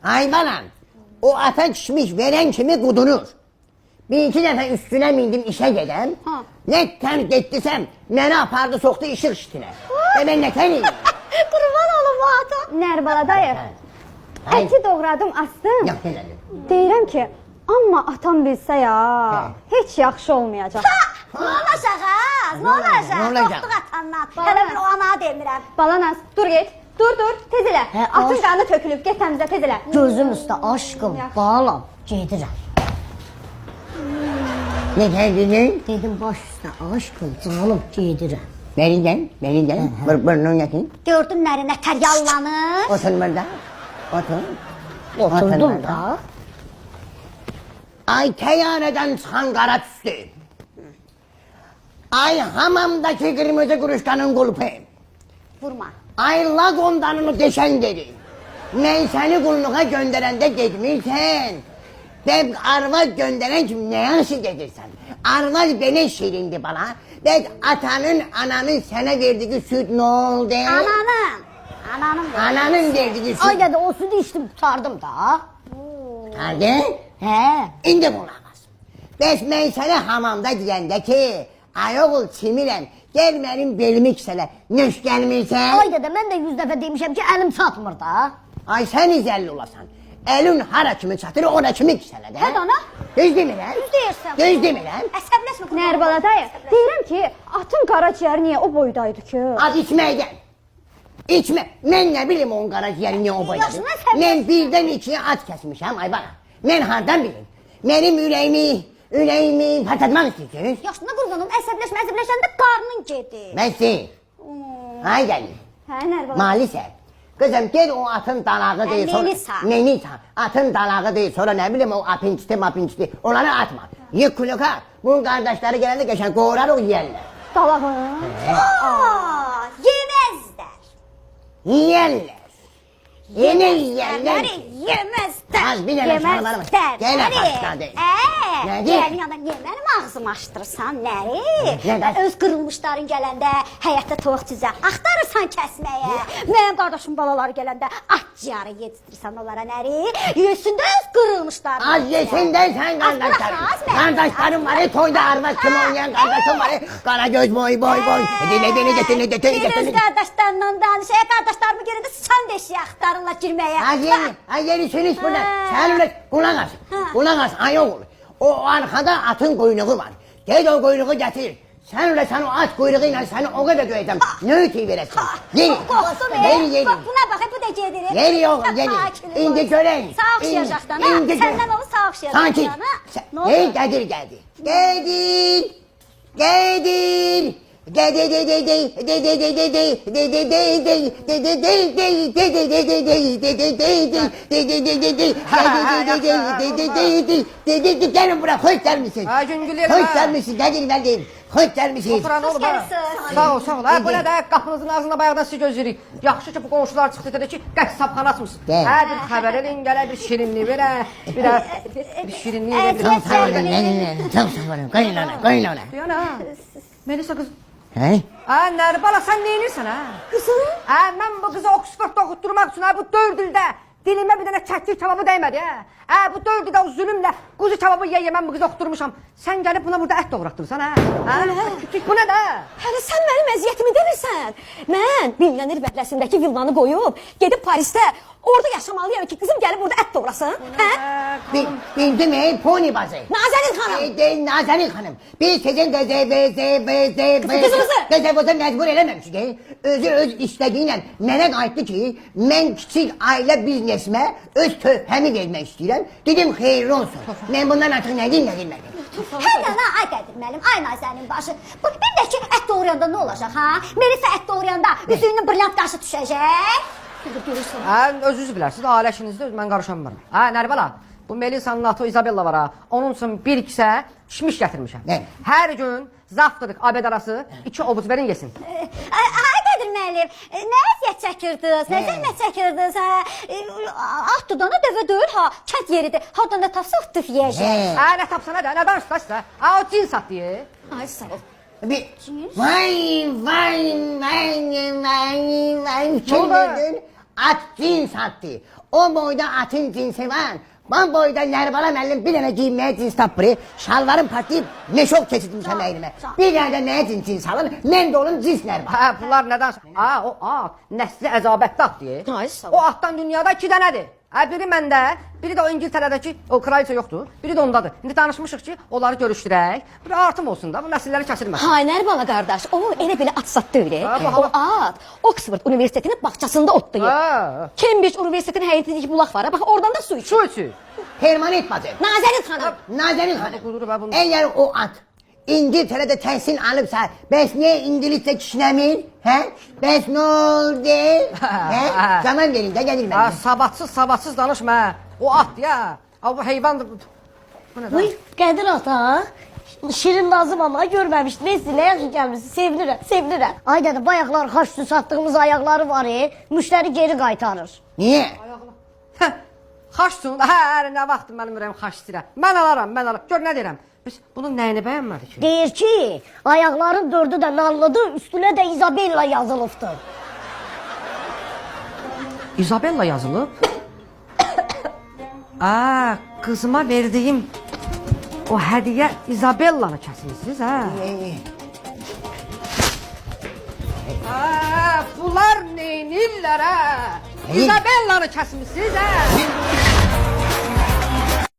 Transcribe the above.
Ay balam, o ata kişmiş veren kimi qudurur. Bir iki dəfə üstünə mindim işə gedəm. Ne tərk etdisəm, məni apardı soxdu işıq iştinə. Ben ne tərk Qurban olum bu ata. Nərbala dayı. Əti doğradım, astım. Yox, elədim. Deyirəm ki, amma atam bilsə ya, heç yaxşı olmayacaq. Ne olacaq ha? Ne olacaq? Ne olacaq? Qorxduq atandan. Hələ bir o ana demirəm. Balanaz, dur get. Dur, tez elə. Atın qanı tökülüb, get təmizlə, tez elə. Gözüm üstə aşkım, balam, gedirəm. Ne dedin? Dedim baş üstə aşkım, canım, gedirəm. Berinden. Burnunu yakın. Gördün nərinə tər yallanır. Otur burada. Otur. Oturdum da. Ay teyyareden çıkan kara tüstü. Ay hamamdaki kırmızı kuruşkanın kulpu. Vurma. Ay lagondanını deşen dedi. Ben seni kulluğa gönderende gitmişsen. Ben arvad gönderen kim ne yaşı getirsen. Arvad beni şirindi bana. Ben atanın ananın sana verdiği süt ne oldu? Ananın verdiği süt. Ay dedi o sütü içtim tutardım da. Hadi. He. İndi bulamaz. Ben sana hamamda diyende ki ayol çimirem gel benim belimi kisele. Nüş gelmirsen. Ay dede ben de 100 dəfə demişəm ki elim çatmır da. Ay sen izelli olasan. Elin hara kimi çatır ona kimi kisele de. Hadi ana. Düz değil mi lan? Düz deyirsən. Düz değil mi lan? Əsəbləşmə. Nərbala dayı, deyirəm ki, atın qaraciyəri niyə o boydaydı ki? Az içmeyden. İçme. Ben ne bileyim onun karaciğeri niye o boyladı. Yaşına sen Ben birden ikiye at kesmişim ay bana. Ben hardan bileyim. Benim yüreğimi patlatmak istiyorsunuz. Yaşına qurbanım əsəbləşəndə qarnın gedir. Messi. Ay gelin. Hə, Nərbala. Maalesef. Kızım gel o atın dalağı değil sonra. Melisa. Atın dalağı değil sonra ne bileyim o apinçti onları atma. Yık kuluka. Bunun kardeşleri gelende geçen koğrar o yerler. Dalağı. Yemezlər. Yerler. Yine yerler. Yemezlər. Az bir dənə şalvarım. Gel başladı. Nədir? Gəlin yana niyə mənim ağzımı açdırırsan, nəri? Nədir? Öz qırılmışların gələndə həyətdə toyuq cüzə axtarırsan kəsməyə. Mənim qardaşım balaları gələndə at ciyarı yetişdirirsən onlara, nəri? Yesin də öz qırılmışların. Az yesinden sen kardeşlerim. Kardeşlerim var ya toyda armaz kim oynayan kardeşim var ya. Karagöz boy. Dile beni getir. Öz qardaşlarından danışaya, qardaşlarımı görəndə sən deşiyə axtarırlar girməyə. Az yeri sürüş burada. Sen öyle kulak as ayol. O arkada atın kuyruğu var. Gel o kuyruğu getir. Sen o at kuyruğuyla seni o kadar göğeceğim. Ne ötüyü veresin? Yeri. Yeri. Bak buna bak, bu da gelir. Yeri yok, yeri. İndi göreyim. Sağ oxşayacaqdan ha. Səndən onu sağ oxşayacaqdan ha. Sakin. Hey geldi. Gelin buraya hoş gelmişsin. Hoş gelmişsin. Gelin. Hoş gelmişsin. Oturan oğlum ha. Sağ ol. Ha bu ne de kapınızın ağzında bayaqdan sizi gözləyirik. Yaxşı ki bu qonşular çıxdı dedi ki qəssabxana açmısınız. Hə bir xəbər eləyin gələ bir şirinlik verə. Bir şirinlik elə bir. Çok sağ olun. Koyun ona. Yana. Melisa qız. He? Ha Nərbala sən nə edirsən ha? Qızım. Ha mən bu qızı Oksfordda oxutturmaq üçün ha bu 4 ildə dilimə bir dənə çəkir kebabı dəymədi ha. Ha bu 4 ildə o zülmlə quzu kebabı mən bu qızı oxutturmuşam. Sən gəlib buna burada ət doğratdırsan ha? Ha? Bu nə də? Hələ sən mənim əziyyətimi demirsən. Mən milyoner bəhləsindəki villanı qoyub, gedib Parisdə orada yaşamalıyam ki, qızım gəlib burada ət doğrasın. Hə? Bildim pony bazı. Nazanin xanım. Nazanin hanım. Biz sizin kızımızı mecbur eləməmişik. Özü öz istədiğiyle mənə qayıtdı ki, mən kiçik ailə biznesimə öz töhfəmi vermək istəyirəm. Dedim xeyirli olsun. Mən bundan artıq nə dinlədim. Hələ ay Qədir müəllim, ay Nazənin başı. Bu bir də ki ət doğrayanda nə olacaq ha? Melisa ət doğrayanda üzüyünün brilliant daşı düşəcək. Ha özünüz bilərsiniz, ailə işinizdə mən qarışamıram. Ha Nərbala, bu Melisa'nın atı Isabella var ha. Onun üçün bir kisə kişmiş gətirmişəm. Hər gün zaftırıq abed arası 2 obuz verin yesin. Ay Qədir müəllim, nə əziyyət çəkirdiniz, nə zəhmət çəkirdiniz ha? At dudana dəvə deyil ha, kənd yeridir. Hardan da tapsaq tıf yiyəcək. Ha nə tapsana da, nə danışsa. Ha o cins at diye. Ay sağ ol. Vay. Kim dedin? At cins attı. O boyda atın cinsi var. Ben boyda Nərbala müəllim bir dənə giyinməyə cins tapır. Şalvarım partlayıb meşok keçirdim əynimə. Bir dənə də nəyə cins alır? Mən də onun cins Nərbala. Hə, bunlar nədən? O at, nəsli əzabətli atdır. Ay, sağ ol. O atdan dünyada 2 dənədir. Biri məndə, biri də o İngiltərədəki o kraliçə yoxdur, biri də ondadır. İndi danışmışıq ki, onları görüşdürək. Bir artım olsun da, bu nəsilləri kəsilməsin. Hay Nərbala qardaş, o elə belə at satdı öyle. Ha, bu O at Oxford Universitetinin bağçasında otlayır. Ha. Cambridge Universitetinin həyətindəki bulaq var. Bax oradan da su içir. Su içi. Permanent bacı. Nazərin xanım. Nazərin Quduru və xanım. bunu- Əgər o at İngiltərədə təhsil alıbsa, bəs niyə ingiliscə kişnəmir? Hə? Bəs nə oldu? Hə? Zaman verin də gəlir Ha, mənə. savadsız danışma. O at ya. Ha, bu heyvandır. Bu nə? Uy, Qədir ata, Şirin Nazım ama görməmişdi. Neyse, nə yaxşı gəlmişsin, sevinirəm, sevinirəm. Ay dədə, bayaqlar xaç üstü satdığımız ayaqları var, müştəri geri qaytarır. Niyə? Hə, xaçsın. Hə, nə vaxt mənim ürəyim xaç istəyir. Mən alaram. Gör nə deyirəm. Biz bunun nəyini bəyənmədik ki? Deyir ki, ayaqların dördü də nallıdır, üstünə də Isabella yazılıbdır. İzabella yazılıb. Qızıma verdiyim o hədiyyə İzabellanı kəsmisiniz, hə? Bunlar neynirlər, hə? İzabellanı kəsmisiniz, hə?